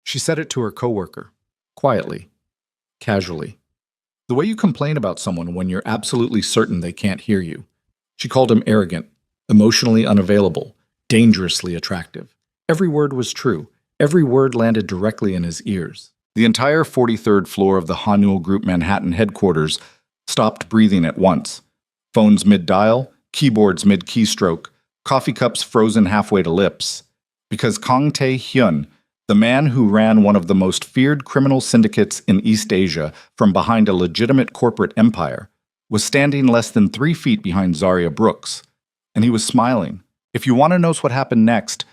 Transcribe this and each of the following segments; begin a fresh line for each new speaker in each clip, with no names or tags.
She said it to her coworker, quietly, casually. The way you complain about someone when you're absolutely certain they can't hear you. She called him arrogant, emotionally unavailable, dangerously attractive. Every word was true. Every word landed directly in his ears. The entire 43rd floor of the Hanul Group Manhattan headquarters stopped breathing at once. Phones mid-dial, keyboards mid-keystroke, coffee cups frozen halfway to lips. Because Kang Tae-hyun, the man who ran one of the most feared criminal syndicates in East Asia from behind a legitimate corporate empire, was standing less than 3 feet behind Zaria Brooks. And he was smiling. If you want to know what happened next,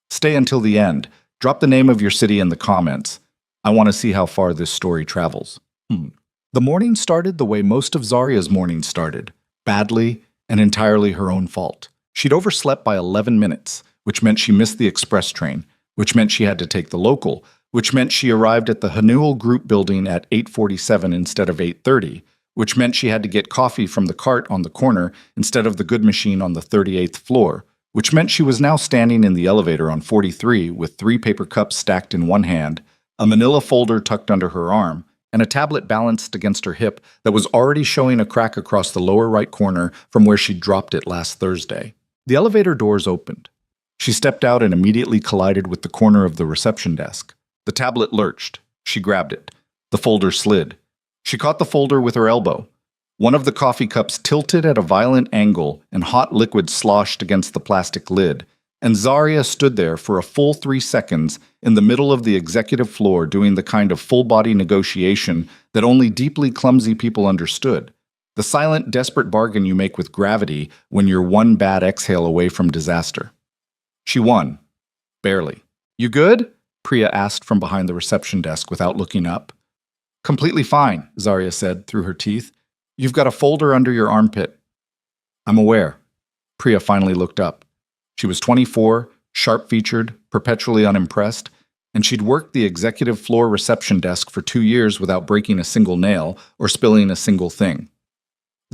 stay until the end. Drop the name of your city in the comments. I want to see how far this story travels. The morning started the way most of Zaria's mornings started. Badly and entirely her own fault. She'd overslept by 11 minutes, which meant she missed the express train, which meant she had to take the local, which meant she arrived at the Hanul Group building at 8:47 instead of 8:30, which meant she had to get coffee from the cart on the corner instead of the good machine on the 38th floor, which meant she was now standing in the elevator on 43 with 3 paper cups stacked in one hand, a manila folder tucked under her arm, and a tablet balanced against her hip that was already showing a crack across the lower right corner from where she'd dropped it last Thursday. The elevator doors opened. She stepped out and immediately collided with the corner of the reception desk. The tablet lurched. She grabbed it. The folder slid. She caught the folder with her elbow. One of the coffee cups tilted at a violent angle and hot liquid sloshed against the plastic lid, and Zaria stood there for a full 3 seconds in the middle of the executive floor doing the kind of full-body negotiation that only deeply clumsy people understood. The silent, desperate bargain you make with gravity when you're one bad exhale away from disaster. She won. Barely. "You good?" Priya asked from behind the reception desk without looking up. "Completely fine," Zaria said through her teeth. "You've got a folder under your armpit." "I'm aware." Priya finally looked up. She was 24, sharp-featured, perpetually unimpressed, and she'd worked the executive floor reception desk for 2 years without breaking a single nail or spilling a single thing.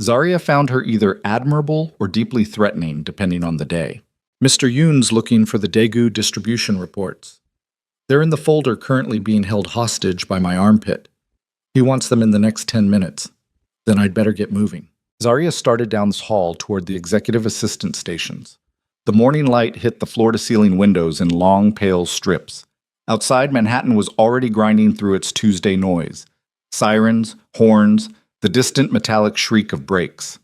Zaria found her either admirable or deeply threatening, depending on the day. "Mr. Yoon's looking for the Daegu distribution reports. They're in the folder currently being held hostage by my armpit. He wants them in the next 10 minutes. Then I'd better get moving." Zaria started down this hall toward the executive assistant stations. The morning light hit the floor-to-ceiling windows in long, pale strips. Outside, Manhattan was already grinding through its Tuesday noise. Sirens, horns, the distant metallic shriek of brakes.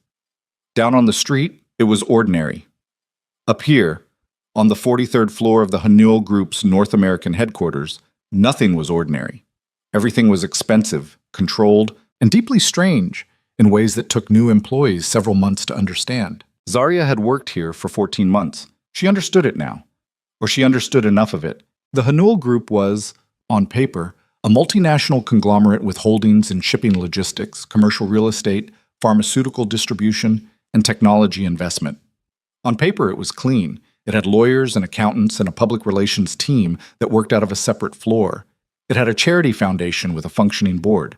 Down on the street, it was ordinary. Up here, on the 43rd floor of the Hanul Group's North American headquarters, nothing was ordinary. Everything was expensive, controlled, and deeply strange in ways that took new employees several months to understand. Zaria had worked here for 14 months. She understood it now. Or she understood enough of it. The Hanul Group was, on paper, a multinational conglomerate with holdings in shipping logistics, commercial real estate, pharmaceutical distribution, and technology investment. On paper, it was clean. It had lawyers and accountants and a public relations team that worked out of a separate floor. It had a charity foundation with a functioning board.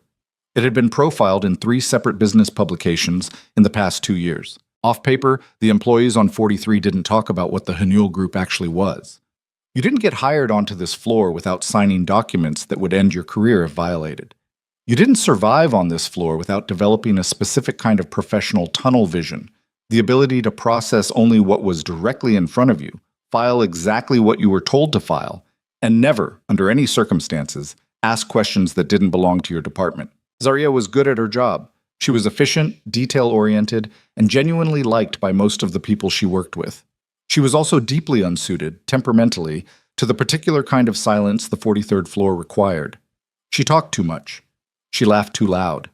It had been profiled in 3 separate business publications in the past 2 years. Off paper, the employees on 43 didn't talk about what the Hanul Group actually was. You didn't get hired onto this floor without signing documents that would end your career if violated. You didn't survive on this floor without developing a specific kind of professional tunnel vision, the ability to process only what was directly in front of you, file exactly what you were told to file, and never, under any circumstances, ask questions that didn't belong to your department. Zaria was good at her job. She was efficient, detail-oriented, and genuinely liked by most of the people she worked with. She was also deeply unsuited, temperamentally, to the particular kind of silence the 43rd floor required. She talked too much. She laughed too loud.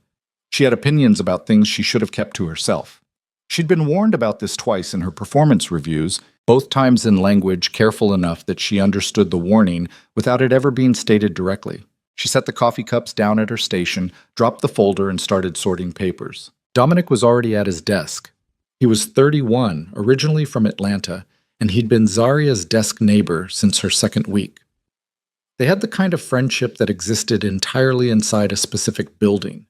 She had opinions about things she should have kept to herself. She'd been warned about this twice in her performance reviews, both times in language careful enough that she understood the warning without it ever being stated directly. She set the coffee cups down at her station, dropped the folder, and started sorting papers. Dominic was already at his desk. He was 31, originally from Atlanta, and he'd been Zaria's desk neighbor since her second week. They had the kind of friendship that existed entirely inside a specific building,